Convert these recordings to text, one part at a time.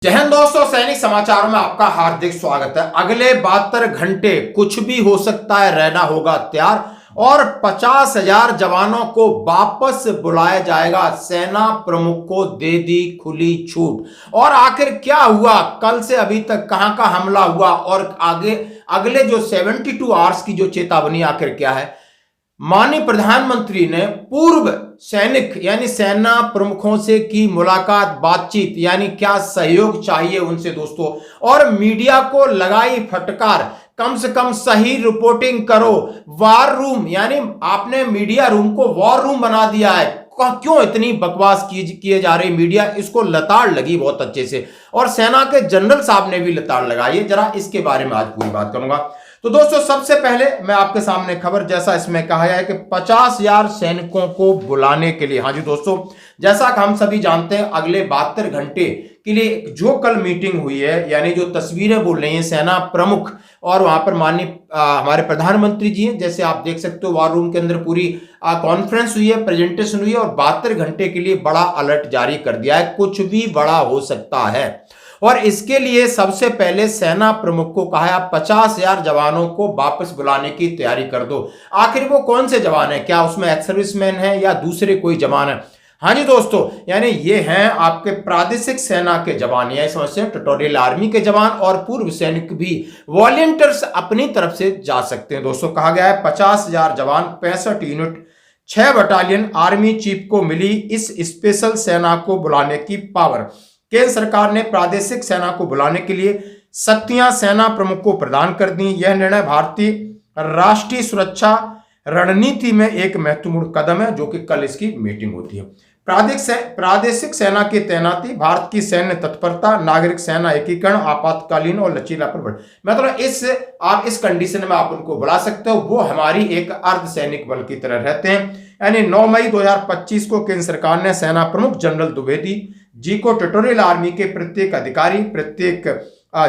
जय हिंद दोस्तों, सैनिक समाचार में आपका हार्दिक स्वागत है। अगले 72 घंटे कुछ भी हो सकता है, रहना होगा तैयार और 50,000 जवानों को वापस बुलाया जाएगा। सेना प्रमुख को दे दी खुली छूट। और आखिर क्या हुआ, कल से अभी तक कहां का हमला हुआ और आगे अगले जो 72 आवर्स की जो चेतावनी आखिर क्या है। माननीय प्रधानमंत्री ने पूर्व सैनिक यानी सेना प्रमुखों से की मुलाकात, बातचीत, यानी क्या सहयोग चाहिए उनसे दोस्तों, और मीडिया को लगाई फटकार, कम से कम सही रिपोर्टिंग करो। वार रूम यानी आपने मीडिया रूम को वॉर रूम बना दिया है। क्यों इतनी बकवास किए जा रही मीडिया, इसको लताड़ लगी बहुत अच्छे से, और सेना के जनरल साहब ने भी लताड़ लगाई है। जरा इसके बारे में आज पूरी बात करूंगा। तो दोस्तों, सबसे पहले मैं आपके सामने खबर, जैसा इसमें कहा है कि 50,000 सैनिकों को बुलाने के लिए, हाँ जी दोस्तों, जैसा कि हम सभी जानते हैं, अगले 72 घंटे के लिए जो कल मीटिंग हुई है, यानी जो तस्वीरें बोल रही हैं सेना प्रमुख और वहां पर माननीय हमारे प्रधानमंत्री जी हैं, जैसे आप देख सकते हो वार रूम के अंदर पूरी कॉन्फ्रेंस हुई है, प्रेजेंटेशन हुई है और 72 घंटे के लिए बड़ा अलर्ट जारी कर दिया है। कुछ भी बड़ा हो सकता है और इसके लिए सबसे पहले सेना प्रमुख को कहा 50,000 जवानों को वापस बुलाने की तैयारी कर दो। आखिर वो कौन से जवान है, क्या उसमें एक्स सर्विसमैन है या दूसरे कोई जवान है? हाँ जी दोस्तों, यानी ये हैं आपके प्रादेशिक सेना के जवान, या समझते हैं टेरिटोरियल आर्मी के जवान, और पूर्व सैनिक भी वॉलंटियर्स अपनी तरफ से जा सकते हैं। दोस्तों, कहा गया है 50,000 जवान, 65 यूनिट, 6 बटालियन आर्मी चीफ को मिली इस स्पेशल सेना को बुलाने की पावर। केंद्र सरकार ने प्रादेशिक सेना को बुलाने के लिए शक्तियां सेना प्रमुख को प्रदान कर दी। यह निर्णय भारतीय राष्ट्रीय सुरक्षा रणनीति में एक महत्वपूर्ण कदम है, जो कि कल इसकी मीटिंग होती है। प्रादेशिक सेना की तैनाती, भारत की सैन्य तत्परता, नागरिक सेना एकीकरण, आपातकालीन और लचीलापन, मतलब इस कंडीशन में आप उनको बुला सकते हो। वो हमारी एक अर्ध सैनिक बल की तरह रहते हैं। यानी 9 मई 2025 को केंद्र सरकार ने सेना प्रमुख जनरल द्विवेदी जी को टेरिटोरियल आर्मी के प्रत्येक अधिकारी, प्रत्येक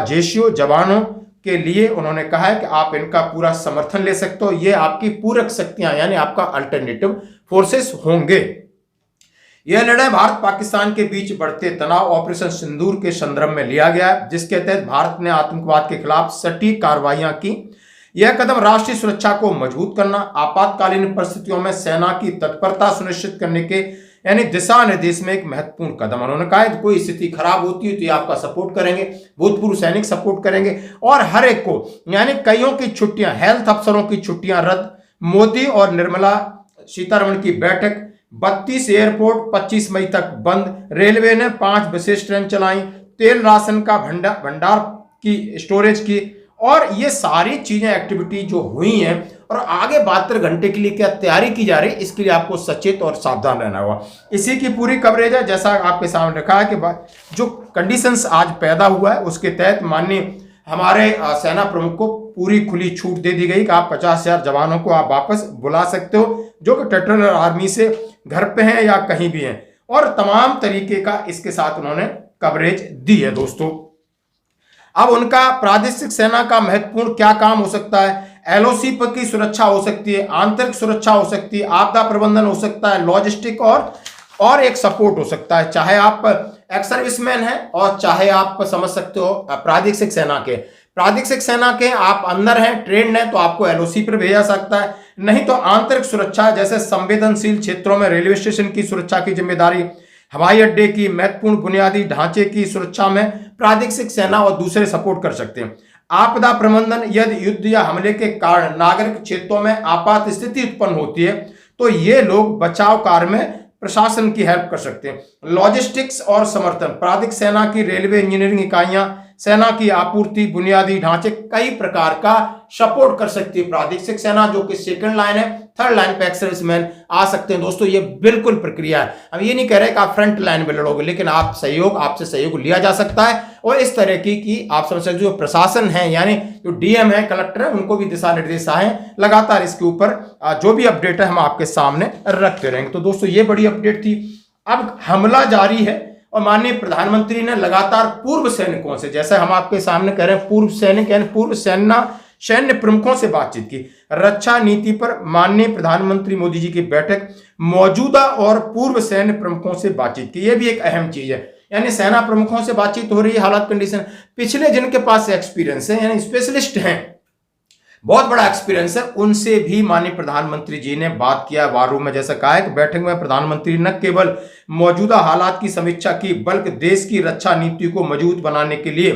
जेसीओ जवानों के लिए उन्होंने कहा है कि आप इनका पूरा समर्थन ले सकते हो। ये आपकी पूरक शक्तियां यानी आपका अल्टरनेटिव फोर्सेस होंगे। यह निर्णय भारत पाकिस्तान के बीच बढ़ते तनाव, ऑपरेशन सिंदूर के संदर्भ में लिया गया है, जिसके तहत भारत ने आतंकवाद के खिलाफ सटीक कार्रवाइयां की। यह कदम राष्ट्रीय सुरक्षा को मजबूत करना, आपातकालीन परिस्थितियों में सेना की तत्परता सुनिश्चित करने के यानी दिशा निर्देश में एक महत्वपूर्ण कदम। उन्होंने कहा है कोई स्थिति खराब होती है तो ये आपका सपोर्ट करेंगे, भूतपूर्व सैनिक सपोर्ट करेंगे, और हर एक को यानी कईयों की छुट्टियां, हेल्थ अफसरों की छुट्टियां रद्द, मोदी और निर्मला सीतारमण की बैठक, 32 एयरपोर्ट 25 मई तक बंद, रेलवे ने 5 विशेष ट्रेन चलाई, तेल राशन का भंडार की स्टोरेज की, और ये सारी चीजें एक्टिविटी जो हुई हैं और आगे 72 घंटे के लिए क्या तैयारी की जा रही है, इसके लिए आपको सचेत और सावधान रहना होगा। इसी की पूरी कवरेज है, जैसा आपके सामने रखा है कि जो कंडीशंस आज पैदा हुआ है उसके तहत माननीय हमारे सेना प्रमुख को पूरी खुली छूट दे दी गई कि आप 50,000 जवानों को आप वापस बुला सकते हो, जो कि टेरिटोरियल आर्मी से घर पे हैं या कहीं भी हैं, और तमाम तरीके का इसके साथ उन्होंने कवरेज दी है। दोस्तों, अब उनका प्रादेशिक सेना का महत्वपूर्ण क्या काम हो सकता है? एलओसी पर की सुरक्षा हो सकती है, आंतरिक सुरक्षा हो सकती है, आपदा प्रबंधन हो सकता है, लॉजिस्टिक और एक सपोर्ट हो सकता है। चाहे आप एक्स सर्विसमैन हैं और चाहे आप समझ सकते हो प्रादेशिक सेना के आप अंदर हैं, ट्रेंड हैं, तो आपको एलओसी पर भेजा सकता है। नहीं तो आंतरिक सुरक्षा, जैसे संवेदनशील क्षेत्रों में रेलवे स्टेशन की सुरक्षा की जिम्मेदारी, हवाई अड्डे की, महत्वपूर्ण बुनियादी ढांचे की सुरक्षा में प्रादेशिक सेना और दूसरे सपोर्ट कर सकते हैं। आपदा प्रबंधन, यदि युद्ध या हमले के कारण नागरिक क्षेत्रों में आपात स्थिति उत्पन्न होती है तो ये लोग बचाव कार्य में प्रशासन की हेल्प कर सकते हैं। लॉजिस्टिक्स और समर्थन, प्रादेशिक सेना की रेलवे इंजीनियरिंग इकाइयां सेना की आपूर्ति, बुनियादी ढांचे, कई प्रकार का सपोर्ट कर सकती है प्रादेशिक सेना, जो कि सेकंड लाइन है। थर्ड लाइन पे एक्स सर्विसमैन आ सकते हैं। दोस्तों, ये बिल्कुल प्रक्रिया है। हम ये नहीं कह रहे कि आप फ्रंट लाइन में लड़ोगे, लेकिन आपसे सहयोग लिया जा सकता है। और इस तरह की आप समझ सकते हो, जो प्रशासन है यानी जो डीएम है, कलेक्टर है, उनको भी दिशा निर्देश आए लगातार। इसके ऊपर जो भी अपडेट है हम आपके सामने रखते रहेंगे। तो दोस्तों, ये बड़ी अपडेट थी। अब हमला जारी है और माननीय प्रधानमंत्री ने लगातार पूर्व सैनिकों से, जैसे हम आपके सामने कह रहे हैं, पूर्व सैनिक यानी पूर्व सैन्य प्रमुखों से बातचीत की। रक्षा नीति पर माननीय प्रधानमंत्री मोदी जी की बैठक, मौजूदा और पूर्व सैन्य प्रमुखों से बातचीत की। यह भी एक अहम चीज है। यानी सेना प्रमुखों से बातचीत हो रही है, हालात कंडीशन। पिछले जिनके पास एक्सपीरियंस है, यानी स्पेशलिस्ट हैं, बहुत बड़ा एक्सपीरियंस है, उनसे भी माननीय प्रधानमंत्री जी ने बात किया वार रूम में। जैसा कहा है कि बैठक में प्रधानमंत्री न केवल मौजूदा हालात की समीक्षा की, बल्कि देश की रक्षा नीति को मजबूत बनाने के लिए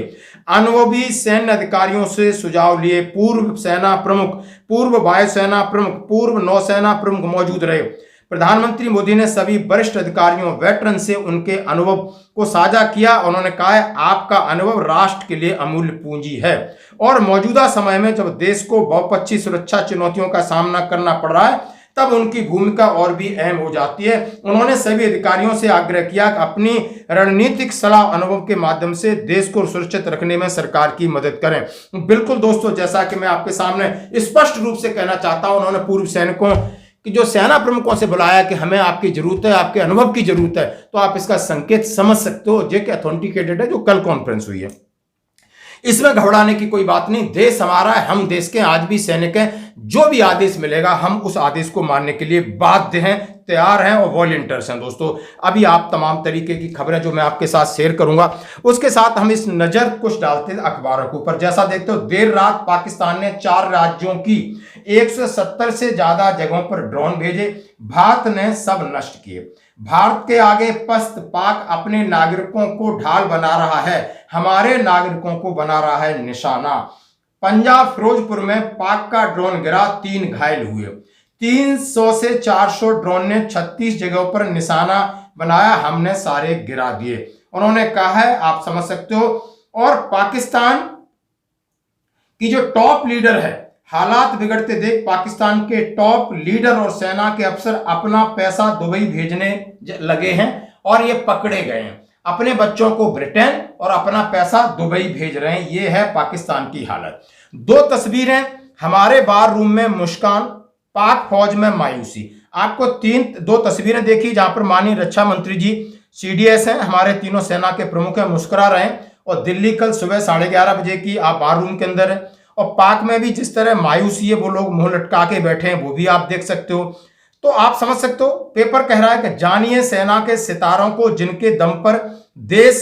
अनुभवी सैन्य अधिकारियों से सुझाव लिए। पूर्व सेना प्रमुख, पूर्व वायुसेना प्रमुख, पूर्व नौसेना प्रमुख मौजूद रहे। प्रधानमंत्री मोदी ने सभी वरिष्ठ अधिकारियों, वेटरन से उनके अनुभव को साझा किया। उन्होंने कहा है, आपका अनुभव राष्ट्र के लिए अमूल्य पूंजी है और मौजूदा समय में जब देश को बहुपक्षीय सुरक्षा चुनौतियों का सामना करना पड़ रहा है, तब उनकी भूमिका और भी अहम हो जाती है। उन्होंने सभी अधिकारियों से आग्रह किया कि अपनी रणनीतिक सलाह अनुभव के माध्यम से देश को सुरक्षित रखने में सरकार की मदद करें। बिल्कुल दोस्तों, जैसा कि मैं आपके सामने स्पष्ट रूप से कहना चाहता हूं, उन्होंने पूर्व सैनिकों कि जो सेना प्रमुखों से बुलाया कि हमें आपकी जरूरत है, आपके अनुभव की जरूरत है, तो आप इसका संकेत समझ सकते हो, जो कि ऑथेंटिकेटेड है, जो कल कॉन्फ्रेंस हुई है। इसमें घबराने की कोई बात नहीं, देश हमारा है, हम देश के आज भी सैनिक हैं। जो भी आदेश मिलेगा हम उस आदेश को मानने के लिए बाध्य हैं, तैयार हैं और वॉलंटियर्स हैं। दोस्तों, अभी आप तमाम तरीके की खबरें जो मैं आपके साथ शेयर करूंगा, उसके साथ हम इस नजर कुछ डालते हैं अखबारों के ऊपर। जैसा देखते हो, देर रात पाकिस्तान ने 4 राज्यों की 170 से ज्यादा जगहों पर ड्रोन भेजे, भारत ने सब नष्ट किए। भारत के आगे पस्त पाक अपने नागरिकों को ढाल बना रहा है, हमारे नागरिकों को बना रहा है निशाना। पंजाब फिरोजपुर में पाक का ड्रोन गिरा, 3 घायल हुए। 300 से 400 ड्रोन ने 36 जगहों पर निशाना बनाया, हमने सारे गिरा दिए, उन्होंने कहा है। आप समझ सकते हो। और पाकिस्तान की जो टॉप लीडर है, हालात बिगड़ते देख पाकिस्तान के टॉप लीडर और सेना के अफसर अपना पैसा दुबई भेजने लगे हैं और ये पकड़े गए हैं। अपने बच्चों को ब्रिटेन और अपना पैसा दुबई भेज रहे हैं। ये है पाकिस्तान की हालत। 2 तस्वीरें, हमारे बार रूम में मुस्कान, पाक फौज में मायूसी। आपको 2 तस्वीरें देखी जहां पर माननीय रक्षा मंत्री जी CDS हैं, हमारे तीनों सेना के प्रमुख हैं, मुस्कुरा रहे हैं। और दिल्ली कल सुबह 11:30 बजे की आप बार रूम के अंदर है। और पाक में भी जिस तरह मायूसी है, वो लोग मुंह लटका के बैठे हैं, वो भी आप देख सकते हो। तो आप समझ सकते हो, पेपर कह रहा है कि जानिए सेना के सितारों को जिनके दम पर देश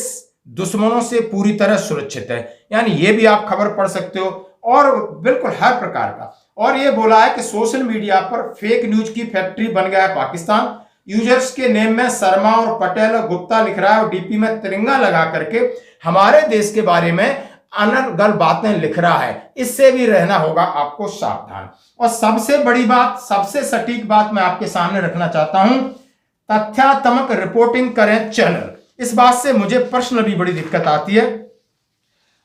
दुश्मनों से पूरी तरह सुरक्षित है। यानी ये भी आप खबर पढ़ सकते हो, और बिल्कुल हर प्रकार का। और ये बोला है कि सोशल मीडिया पर फेक न्यूज की फैक्ट्री बन गया है पाकिस्तान। यूजर्स के नेम में शर्मा और पटेल और गुप्ता लिख रहा है और डीपी में तिरंगा लगा करके हमारे देश के बारे में अनर्गल बातें लिख रहा है। इससे भी रहना होगा आपको सावधान। और सबसे बड़ी बात, सबसे सटीक बात मैं आपके सामने रखना चाहता हूं, तथ्यात्मक रिपोर्टिंग करें चैनल। इस बात से मुझे पर्सनली बड़ी दिक्कत आती है।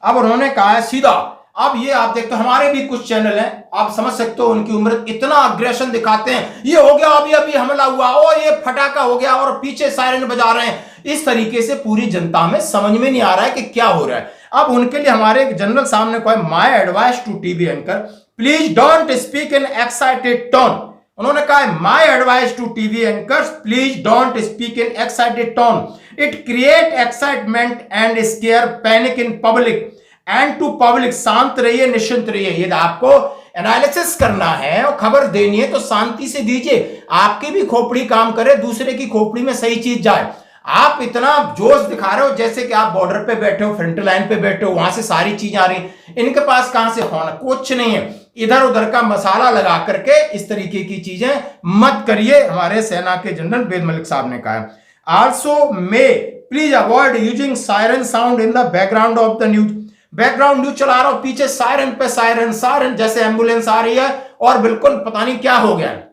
अब उन्होंने कहा है सीधा, अब ये आप देखते हो, हमारे भी कुछ चैनल हैं, आप समझ सकते हो, उनकी उम्र इतना अग्रेशन दिखाते हैं, ये हो गया, अभी हमला हुआ, और ये फटाका हो गया, और पीछे सायरन बजा रहे हैं। इस तरीके से पूरी जनता में समझ में नहीं आ रहा है कि क्या हो रहा है। अब उनके लिए हमारे एक जनरल साहब ने कहा, my advice to TV anchor, please don't speak in excited tone. उन्होंने कहा है, my advice to TV anchors, please don't speak in excited tone, it create excitement and scare panic in public and to public. शांत रहिए, निश्चिंत रहिए। यदि आपको analysis करना है और खबर देनी है तो शांति से दीजिए। आपकी भी खोपड़ी काम करे, दूसरे की खोपड़ी में सही चीज जाए। आप इतना जोश दिखा रहे हो जैसे कि आप बॉर्डर पे बैठे हो, फ्रंट लाइन पे बैठे हो, वहां से सारी चीजें आ रही। इनके पास कहां से फोन है? कुछ नहीं है। इधर उधर का मसाला लगा करके इस तरीके की चीजें मत करिए, हमारे सेना के जनरल वेद मलिक साहब ने कहा है। Also may please avoid using siren sound in the background of the news. Background news चला रहा हो, पीछे सायरन पे सायरन, सायरन जैसे एम्बुलेंस आ रही है और बिल्कुल पता नहीं क्या हो गया है।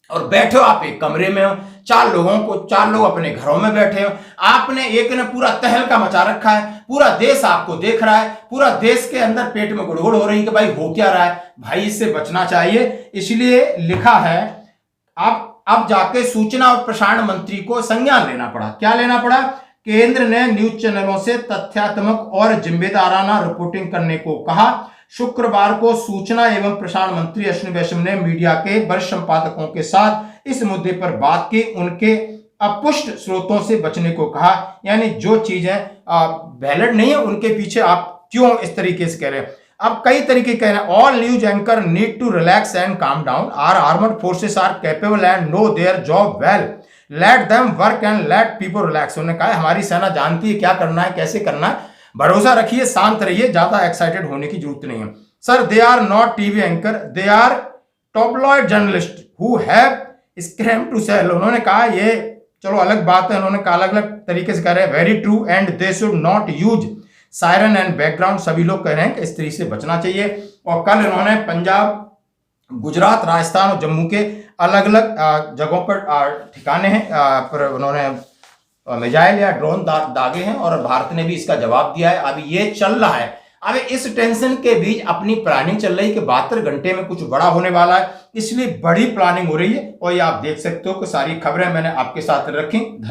और बैठे हो आप एक कमरे में हो, 4 लोग अपने घरों में बैठे हो, आपने एक ने पूरा तहलका मचा रखा है, पूरा देश आपको देख रहा है, पूरा देश के अंदर पेट में गुड़गुड़ हो रही है कि भाई हो क्या रहा है। भाई इससे बचना चाहिए। इसलिए लिखा है, अब जाके सूचना और प्रसारण मंत्री को संज्ञान लेना पड़ा। क्या लेना पड़ा? केंद्र ने न्यूज चैनलों से तथ्यात्मक और जिम्मेदाराना रिपोर्टिंग करने को कहा। शुक्रवार को सूचना एवं प्रसारण मंत्री अश्विनी वैष्णव ने मीडिया के वरिष्ठ संपादकों के साथ इस मुद्दे पर बात की, उनके अपुष्ट स्रोतों से बचने को कहा। यानी जो चीजें वैलिड नहीं है उनके पीछे आप क्यों इस तरीके से कह रहे हैं। अब कई तरीके कह रहे हैं, all news anchor need to relax and calm down, are armoured forces are capable and know their job well, let them work and let people relax. उन्होंने कहा हमारी सेना जानती है क्या करना है, कैसे करना है, भरोसा रखिए, शांत रहिए, ज्यादा एक्साइटेड होने की जरूरत नहीं है। Sir they are not TV anchor, they are tabloid journalist who have scram to sell. उन्होंने कहा ये चलो अलग बात है, उन्होंने कहा अलग अलग तरीके से कह रहे हैं, very true and they should not use siren and background. सभी लोग कह रहे हैं कि इस तरीके से बचना चाहिए। और कल इन्होंने पंजाब, गुजरात, राजस्थान और जम्मू के अलग अलग जगहों पर ठिकाने हैं पर उन्होंने मिसाइल या ड्रोन दागे हैं और भारत ने भी इसका जवाब दिया है। अभी ये चल रहा है, अब इस टेंशन के बीच अपनी प्लानिंग चल रही है कि 72 घंटे में कुछ बड़ा होने वाला है, इसलिए बड़ी प्लानिंग हो रही है। और ये आप देख सकते हो कि सारी खबरें मैंने आपके साथ रखी। धन्यवाद।